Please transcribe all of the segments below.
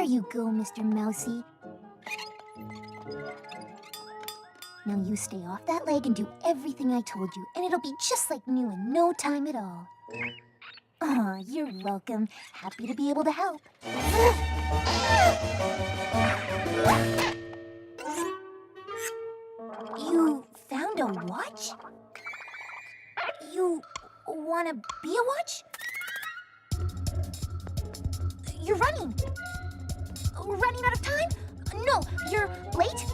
you go, Mr. Mousy. Now you stay off that leg and do everything I told you, and it'll be just like new in no time at all. Aw, you're welcome. Happy to be able to help. You found a watch? You wanna be a watch? You're running. Running out of time? No, you're late?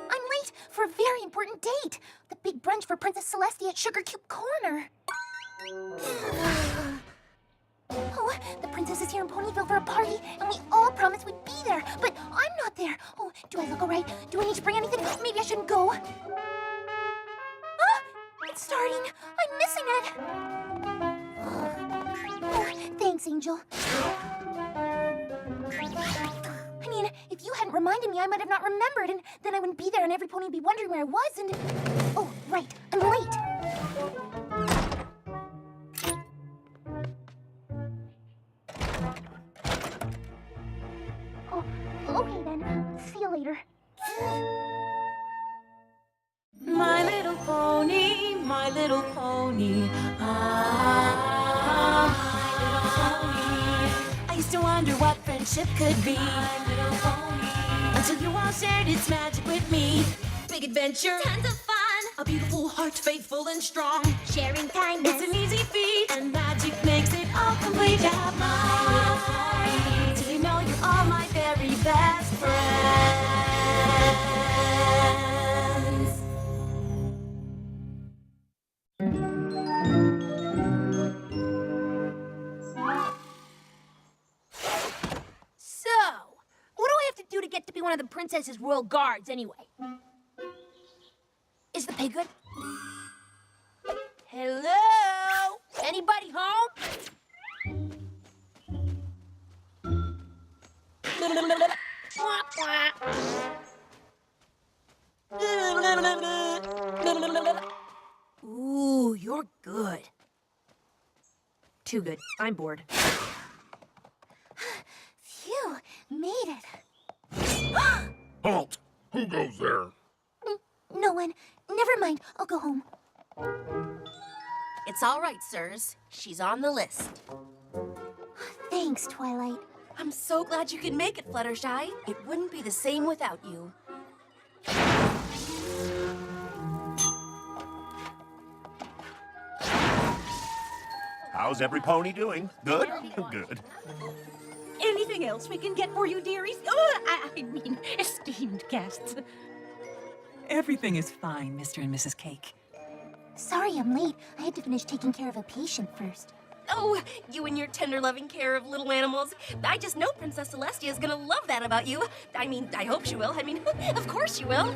I'm late for a very important date. The big brunch for Princess Celestia at Sugar Cube Corner. Oh, the princess is here in Ponyville for a party, and we all promised we'd be there, but I'm not there. Oh, do I look all right? Do I need to bring anything? Maybe I shouldn't go. Ah, it's starting. I'm missing it. Oh, thanks, Angel. I mean, if you hadn't reminded me, I might have not remembered, and then I wouldn't be there, and every pony would be wondering where I was, and... Oh, right, I'm late. Okay then, see you later. My little pony, my little pony. Ah, my little pony. I used to wonder what friendship could be. My little pony. Until you all shared its magic with me. Big adventure, tons of fun. A beautiful heart, faithful and strong. Sharing kindness. It's an easy feat, and magic makes it all complete. Yeah, my little pony. Do you know you're all my very best friends? So, what do I have to do to get to be one of the princess's royal guards, anyway? Is the pig good? Hello? Anybody home? Ooh, you're good. Too good. I'm bored. Phew, made it. Halt! Who goes there? No one. Never mind, I'll go home. It's all right, sirs. She's on the list. Thanks, Twilight. I'm so glad you could make it, Fluttershy. It wouldn't be the same without you. How's every pony doing? Good? Good. Anything else we can get for you, dearies? Oh, I mean, esteemed guests. Everything is fine, Mr. and Mrs. Cake. Sorry I'm late. I had to finish taking care of a patient first. Oh, you and your tender, loving care of little animals. I just know Princess Celestia is gonna love that about you. I mean, I hope she will. I mean, of course she will.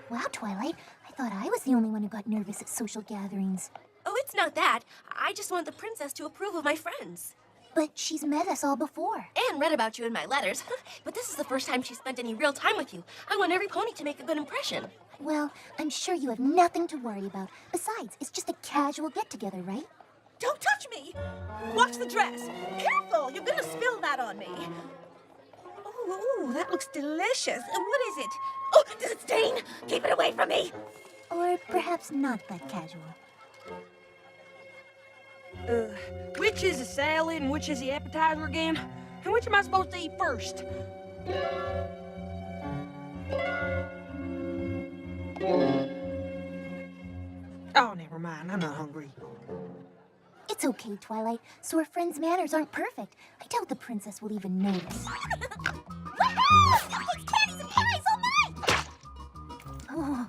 Wow, Twilight. I thought I was the only one who got nervous at social gatherings. Oh, it's not that. I just want the princess to approve of my friends. But she's met us all before. And read about you in my letters. But this is the first time she spent any real time with you. I want every pony to make a good impression. Well, I'm sure you have nothing to worry about. Besides, it's just a casual get-together, right? Don't touch me! Watch the dress! Careful, you're gonna spill that on me. Oh, that looks delicious. What is it? Oh, does it stain? Keep it away from me. Or perhaps not that casual. Which is the salad and which is the appetizer again? And which am I supposed to eat first? Oh, never mind. I'm not hungry. It's okay, Twilight. So our friend's manners aren't perfect. I doubt the princess will even notice. Cupcakes, candies, and pies all night! Oh,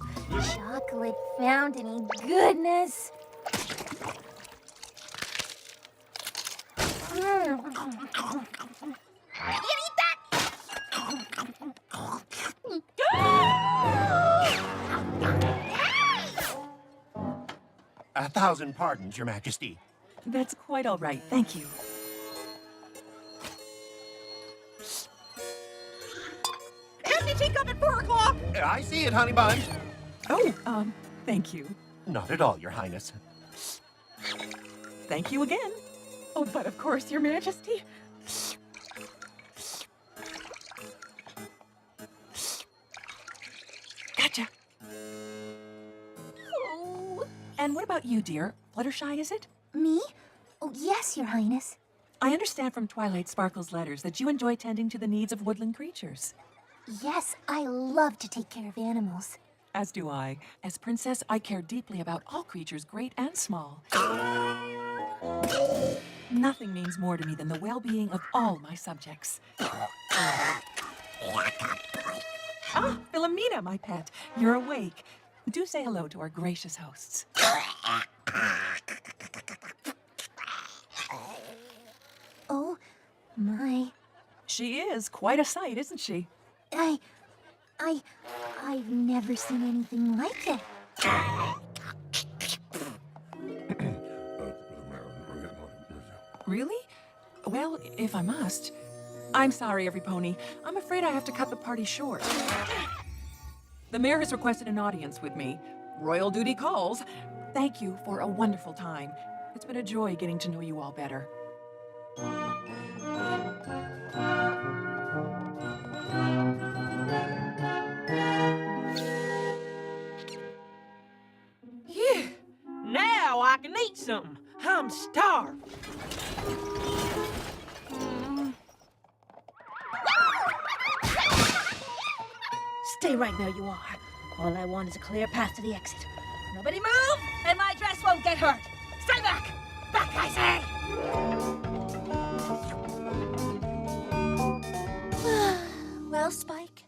chocolate fountainy goodness. You can't eat that! 1,000 pardons, Your Majesty. That's quite all right, thank you. Empty teacup at 4 o'clock! I see it, honey bun. Oh, Thank you. Not at all, Your Highness. Thank you again. Oh, but of course, Your Majesty. Gotcha. Oh. And what about you, dear? Fluttershy, is it? Me? Oh, yes, Your Highness. I understand from Twilight Sparkle's letters that you enjoy tending to the needs of woodland creatures. Yes, I love to take care of animals. As do I. As princess, I care deeply about all creatures, great and small. Nothing means more to me than the well-being of all my subjects. Ah, Philomena, my pet. You're awake. Do say hello to our gracious hosts. Oh, my. She is quite a sight, isn't she? I've never seen anything like it. Really? Well, if I must. I'm sorry, every pony. I'm afraid I have to cut the party short. The mayor has requested an audience with me. Royal duty calls. Thank you for a wonderful time. It's been a joy getting to know you all better. Phew. Now I can eat something. I'm starved. Stay right where you are. All I want is a clear path to the exit. Nobody move, and my dress won't get hurt. Stay back! Back, I say! Well, Spike,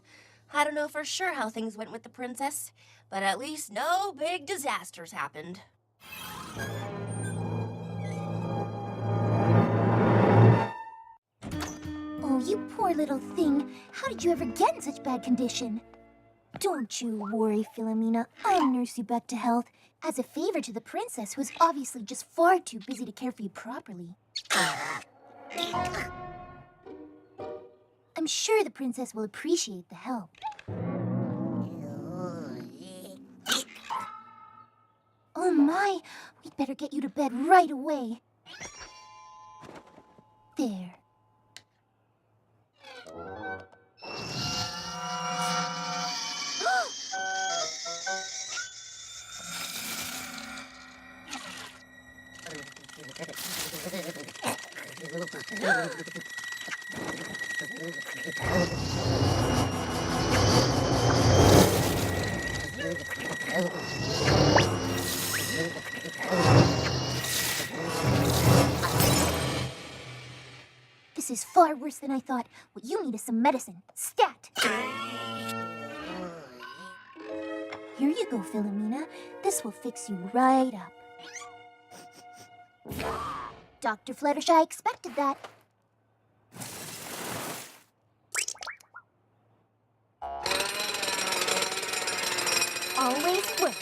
I don't know for sure how things went with the princess, but at least no big disasters happened. Oh, you poor little thing. How did you ever get in such bad condition? Don't you worry, Philomena. I'll nurse you back to health. As a favor to the princess, who is obviously just far too busy to care for you properly. I'm sure the princess will appreciate the help. Oh my, we'd better get you to bed right away. There. This is far worse than I thought. What you need is some medicine. Stat! Here you go, Philomena. This will fix you right up. Dr. Fluttershy expected that. Always works.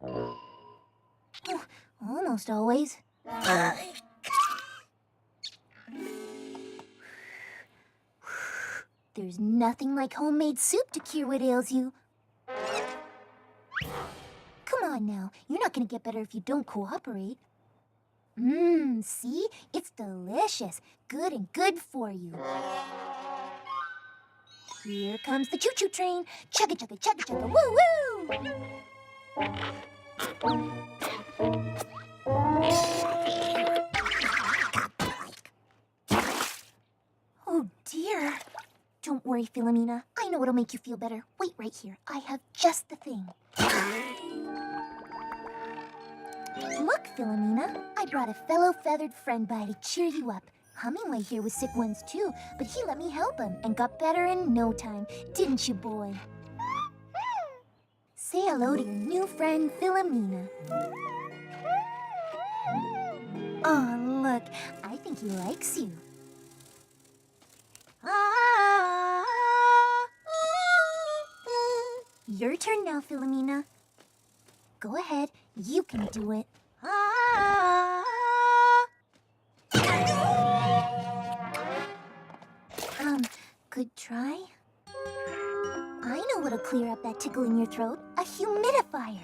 Oh, almost always. There's nothing like homemade soup to cure what ails you. Come on now, you're not gonna get better if you don't cooperate. See? It's delicious. Good and good for you. Here comes the choo-choo train. Chugga, chugga, chugga, chugga, woo-woo! Oh, dear. Don't worry, Philomena. I know what'll make you feel better. Wait right here. I have just the thing. Look, Philomena. I brought a fellow feathered friend by to cheer you up. Hummingway here was sick once too, but he let me help him and got better in no time. Didn't you, boy? Say hello to your new friend, Philomena. Oh, look. I think he likes you. Your turn now, Philomena. Go ahead. You can do it. Good try. I know what'll clear up that tickle in your throat. A humidifier.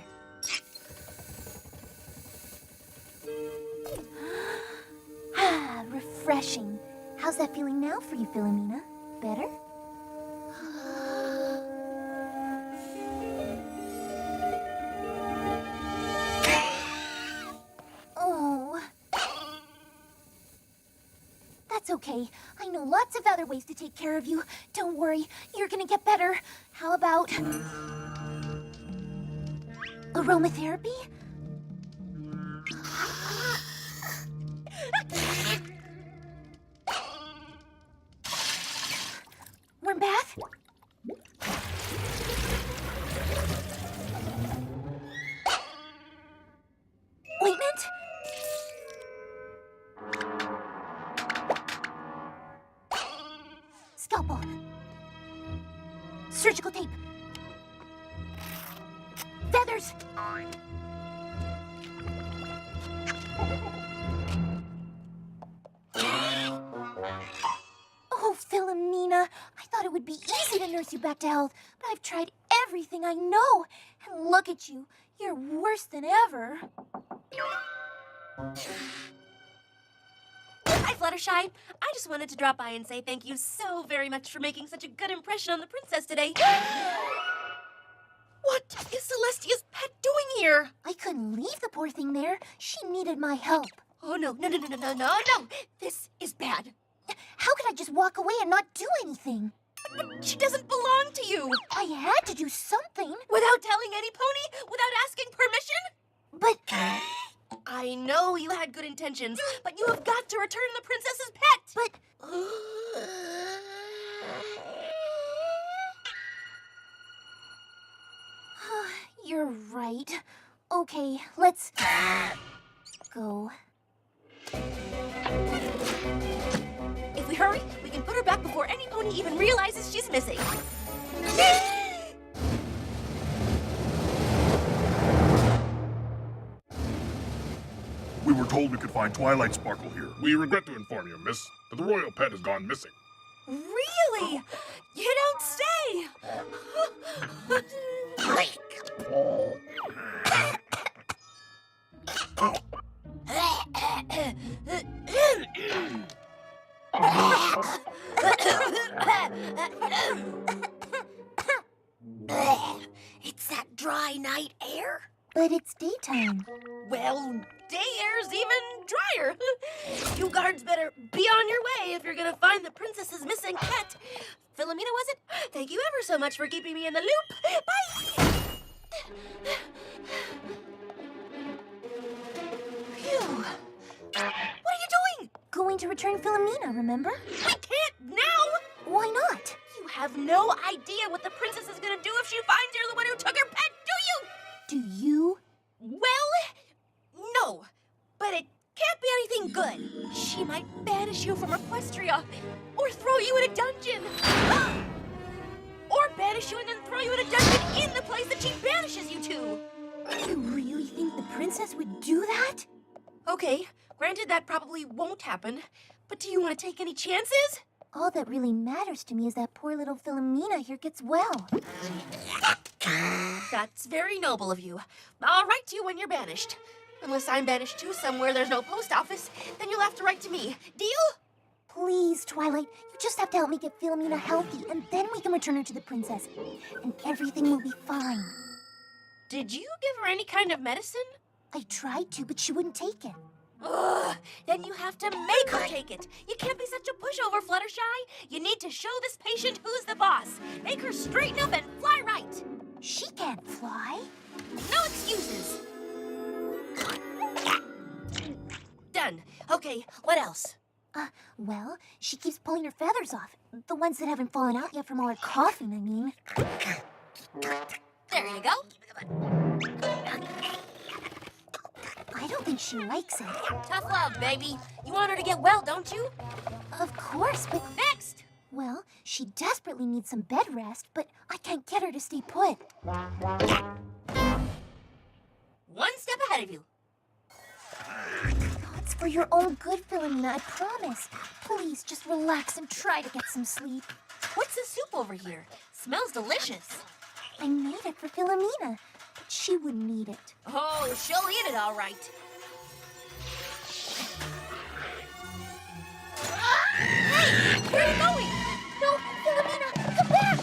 Ah, refreshing. How's that feeling now for you, Philomena? Better? Oh. That's okay. I know lots of other ways to take care of you. Don't worry, you're gonna get better. How about aromatherapy? Warm bath? Ointment? Scalpel. Surgical tape. Feathers. Oh, Philomena, I thought it would be easy to nurse you back to health, but I've tried everything I know. And look at you. You're worse than ever. Hi, Fluttershy. I just wanted to drop by and say thank you so very much for making such a good impression on the princess today. What is Celestia's pet doing here? I couldn't leave the poor thing there. She needed my help. Oh, no. This is bad. How could I just walk away and not do anything? But she doesn't belong to you. I had to do something. Without telling any pony? Without asking permission? But, I know you had good intentions, but you have got to return the princess's pet. but... You're right. Okay, let's go. If we hurry, we can put her back before any pony even realizes she's missing. We were told we could find Twilight Sparkle here. We regret to inform you, miss, that the royal pet has gone missing. Really? You don't say! It's that dry night air? But it's daytime. Well, day air's even drier. You guards better be on your way if you're gonna find the princess's missing pet. Philomena, was it? Thank you ever so much for keeping me in the loop. Bye! Phew. What are you doing? Going to return Philomena, remember? We can't now! Why not? You have no idea what the princess is gonna do if she finds you're the one who took her pet, do you? Do you? Well, no. But it can't be anything good. She might banish you from Equestria, or throw you in a dungeon. Or banish you and then throw you in a dungeon in the place that she banishes you to. You really think the princess would do that? Okay, granted that probably won't happen, but do you want to take any chances? All that really matters to me is that poor little Philomena here gets well. That's very noble of you. I'll write to you when you're banished. Unless I'm banished too somewhere there's no post office, then you'll have to write to me. Deal? Please, Twilight, you just have to help me get Philomena healthy, and then we can return her to the princess. And everything will be fine. Did you give her any kind of medicine? I tried to, but she wouldn't take it. Ugh, then you have to make her take it. You can't be such a pushover, Fluttershy. You need to show this patient who's the boss. Make her straighten up and fly right. She can't fly. No excuses. Done. Okay, what else? Well, she keeps pulling her feathers off. The ones that haven't fallen out yet from all her coughing, I mean. There you go. I don't think she likes it. Tough love, baby. You want her to get well, don't you? Of course, but... Next! Well, she desperately needs some bed rest, but I can't get her to stay put. One step ahead of you. It's for your own good, Philomena, I promise. Please, just relax and try to get some sleep. What's the soup over here? Smells delicious. I made it for Philomena, but she wouldn't eat it. Oh, she'll eat it all right. Hey, where are you going? No, Philomena, come back!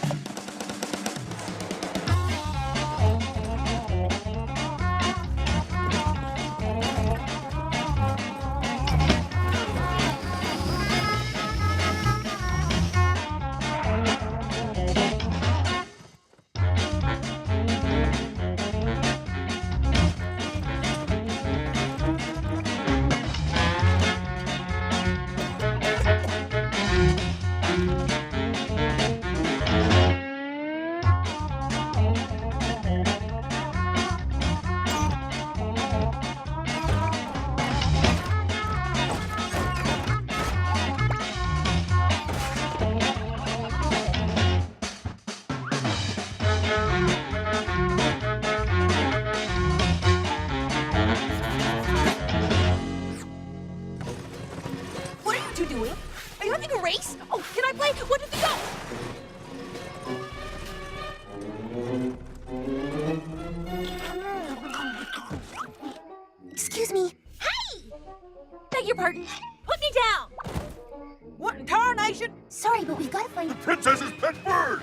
What are you two doing? Are you having a race? Oh, can I play? What did they go? Excuse me. Hey! Beg your pardon. Put me down. What in tarnation? Sorry, but we've got to find... Princess's pet bird!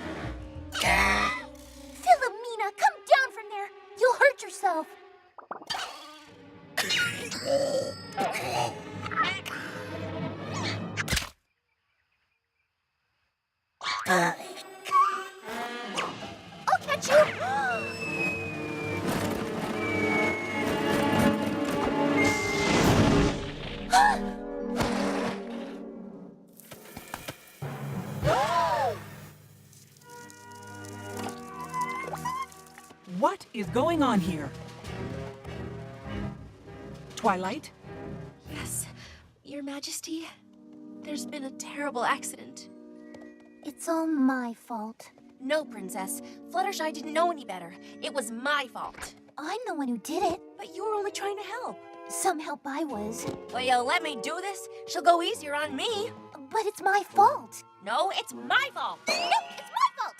Philomena, come down from there! You'll hurt yourself! I'll catch you! What is going on here? Twilight? Yes, Your Majesty. There's been a terrible accident. It's all my fault. No, Princess. Fluttershy didn't know any better. It was my fault. I'm the one who did it. But you were only trying to help. Some help I was. Will you let me do this? She'll go easier on me. But it's my fault. No, it's my fault. No, it's my fault!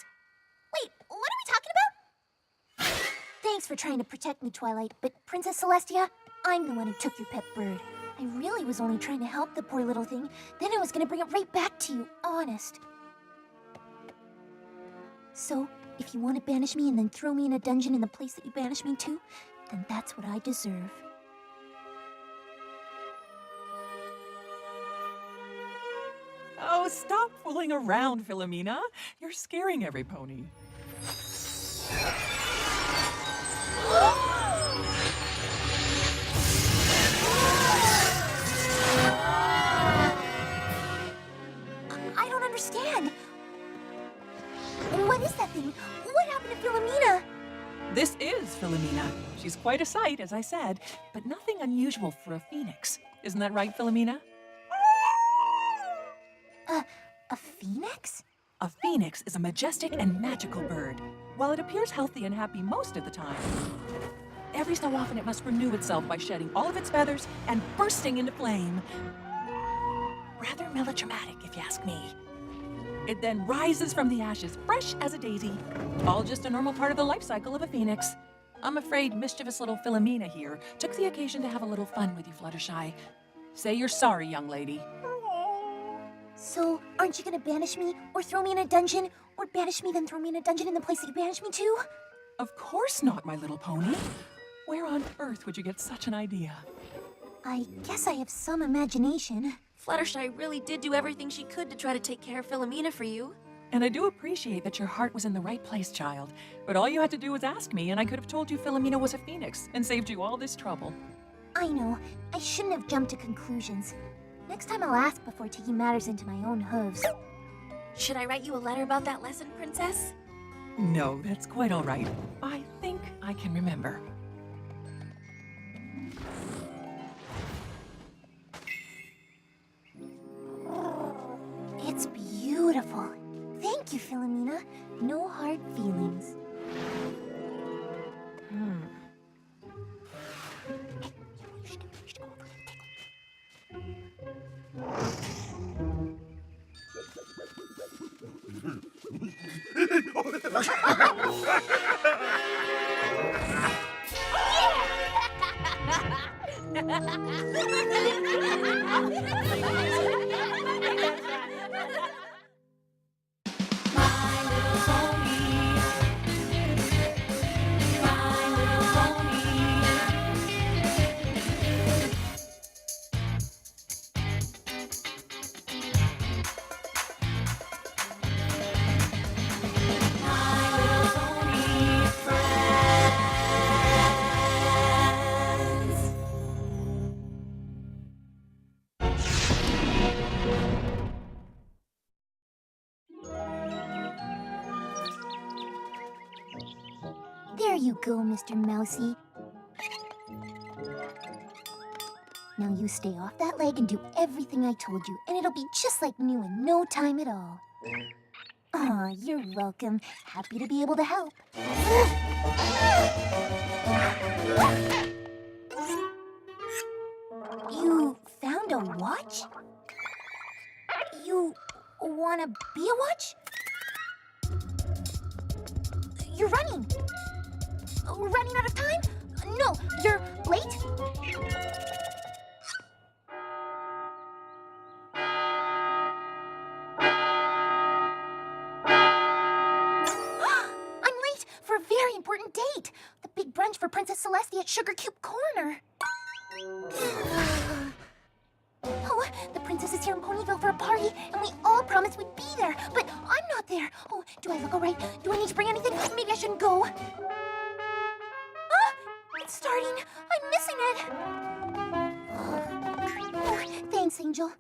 Wait, what are we talking about? Thanks for trying to protect me, Twilight, but Princess Celestia, I'm the one who took your pet bird. I really was only trying to help the poor little thing. Then I was gonna bring it right back to you, honest. So, if you want to banish me and then throw me in a dungeon in the place that you banished me to, then that's what I deserve. Oh, stop fooling around, Philomena. You're scaring every pony. I don't understand. What is that thing? What happened to Philomena? This is Philomena. She's quite a sight, as I said, but nothing unusual for a phoenix. Isn't that right, Philomena? A phoenix? A phoenix is a majestic and magical bird. While it appears healthy and happy most of the time, every so often it must renew itself by shedding all of its feathers and bursting into flame. Rather melodramatic, if you ask me. It then rises from the ashes, fresh as a daisy. All just a normal part of the life cycle of a phoenix. I'm afraid mischievous little Philomena here took the occasion to have a little fun with you, Fluttershy. Say you're sorry, young lady. So, aren't you gonna banish me, or throw me in a dungeon, or banish me then throw me in a dungeon in the place that you banished me to? Of course not, my little pony. Where on earth would you get such an idea? I guess I have some imagination. Fluttershy really did do everything she could to try to take care of Philomena for you. And I do appreciate that your heart was in the right place, child. But all you had to do was ask me, and I could have told you Philomena was a phoenix and saved you all this trouble. I know, I shouldn't have jumped to conclusions. Next time I'll ask before taking matters into my own hooves. Should I write you a letter about that lesson, Princess? No, that's quite all right. I think I can remember. It's beautiful. Thank you, Philomena. No hard feelings. There you go, Mr. Mousy. Now you stay off that leg and do everything I told you, and it'll be just like new in no time at all. Aw, you're welcome. Happy to be able to help. You found a watch? You wanna be a watch? You're running. Running out of time? No, you're late? I'm late for a very important date. The big brunch for Princess Celestia at Sugar Cube Corner. Oh, the princess is here in Ponyville for a party, and we all promised we'd be there, but I'm not there. Oh, do I look all right? Do I need to bring anything? Maybe I shouldn't go. It's starting. I'm missing it. Oh, thanks, Angel.